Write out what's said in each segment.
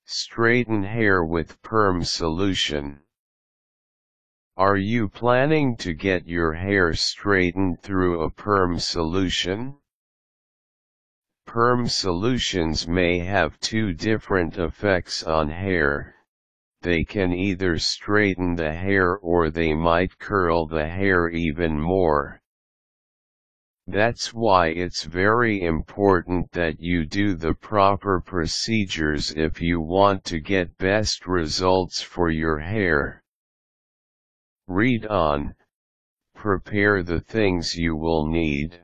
Straighten hair with perm solution. Are you planning to get your hair straightened through a perm solution? Perm solutions may have two different effects on hair. They can either straighten the hair or they might curl the hair even more. That's why it's very important that you do the proper procedures if you want to get best results for your hair. Read on. Prepare the things you will need.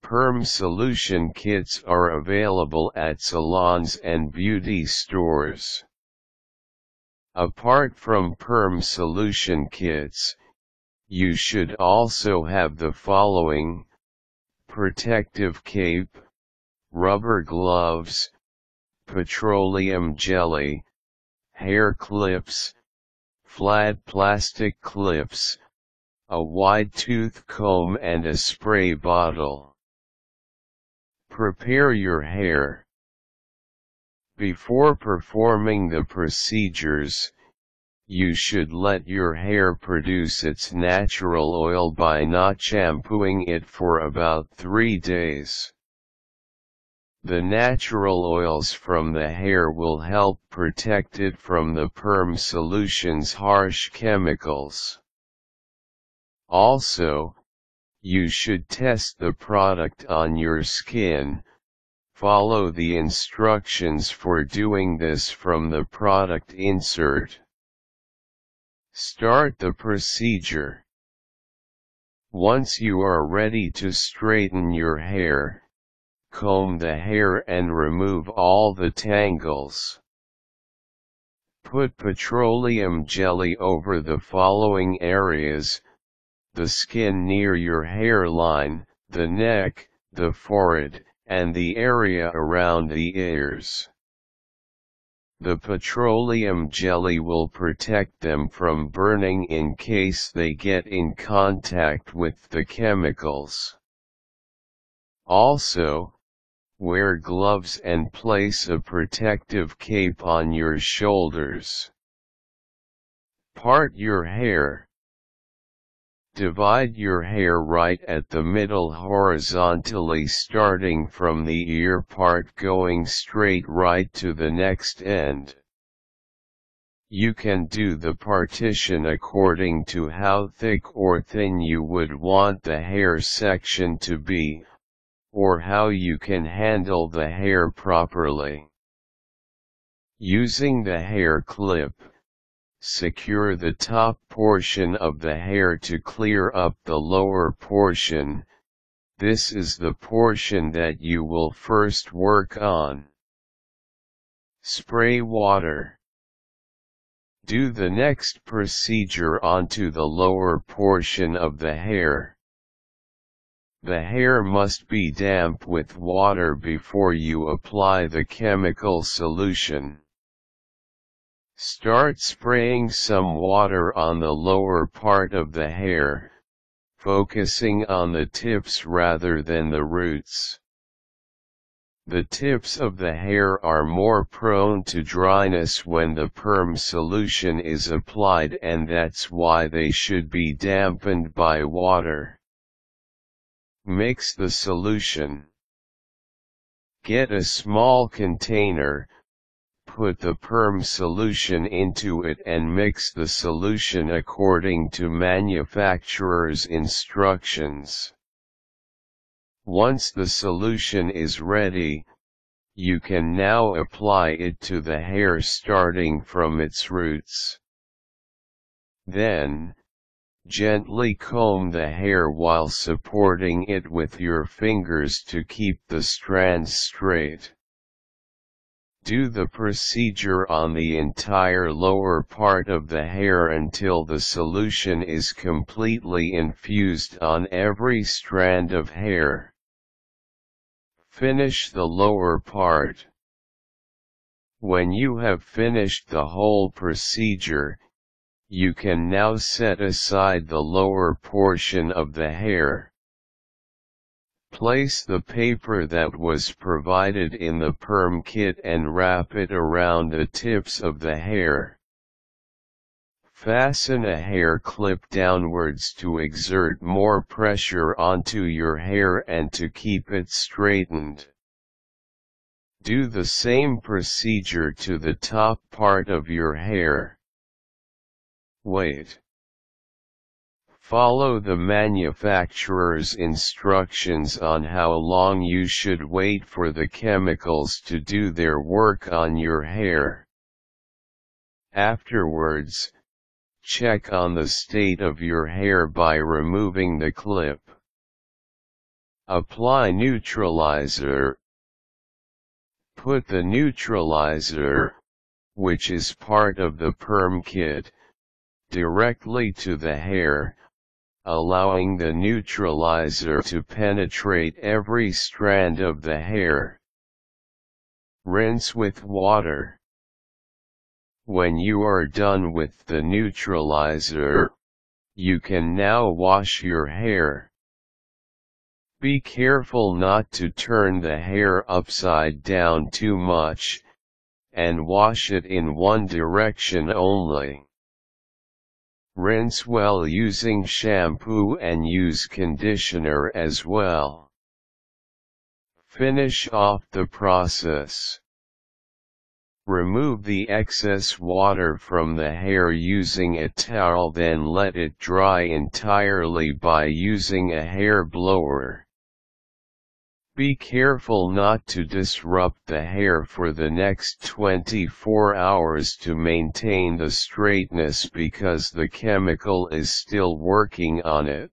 Perm solution kits are available at salons and beauty stores. Apart from perm solution kits, you should also have the following: protective cape, rubber gloves, petroleum jelly, hair clips, flat plastic clips, a wide tooth comb and a spray bottle. Prepare your hair. Before performing the procedures, you should let your hair produce its natural oil by not shampooing it for about 3 days. The natural oils from the hair will help protect it from the perm solution's harsh chemicals. Also, you should test the product on your skin. Follow the instructions for doing this from the product insert. Start the procedure. Once you are ready to straighten your hair, comb the hair and remove all the tangles. Put petroleum jelly over the following areas: the skin near your hairline, the neck, the forehead, and the area around the ears. The petroleum jelly will protect them from burning in case they get in contact with the chemicals. Also, wear gloves and place a protective cape on your shoulders. Part your hair. Divide your hair right at the middle horizontally, starting from the ear part going straight right to the next end. You can do the partition according to how thick or thin you would want the hair section to be, or how you can handle the hair properly. Using the hair clip, secure the top portion of the hair to clear up the lower portion. This is the portion that you will first work on. Spray water. Do the next procedure onto the lower portion of the hair. The hair must be damp with water before you apply the chemical solution. Start spraying some water on the lower part of the hair, focusing on the tips rather than the roots. The tips of the hair are more prone to dryness when the perm solution is applied, and that's why they should be dampened by water. Mix the solution. Get a small container. Put the perm solution into it and mix the solution according to manufacturer's instructions. Once the solution is ready, you can now apply it to the hair starting from its roots. Then, gently comb the hair while supporting it with your fingers to keep the strands straight. Do the procedure on the entire lower part of the hair until the solution is completely infused on every strand of hair. Finish the lower part. When you have finished the whole procedure, you can now set aside the lower portion of the hair. Place the paper that was provided in the perm kit and wrap it around the tips of the hair. Fasten a hair clip downwards to exert more pressure onto your hair and to keep it straightened. Do the same procedure to the top part of your hair. Wait. Follow the manufacturer's instructions on how long you should wait for the chemicals to do their work on your hair. Afterwards, check on the state of your hair by removing the clip. Apply neutralizer. Put the neutralizer, which is part of the perm kit, directly to the hair, allowing the neutralizer to penetrate every strand of the hair. Rinse with water. When you are done with the neutralizer, you can now wash your hair. Be careful not to turn the hair upside down too much, and wash it in one direction only. Rinse well using shampoo and use conditioner as well. Finish off the process. Remove the excess water from the hair using a towel, then let it dry entirely by using a hair blower. Be careful not to disrupt the hair for the next 24 hours to maintain the straightness because the chemical is still working on it.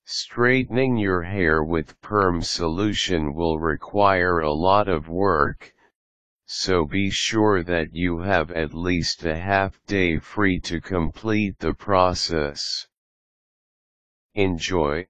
Straightening your hair with perm solution will require a lot of work, so be sure that you have at least a half day free to complete the process. Enjoy.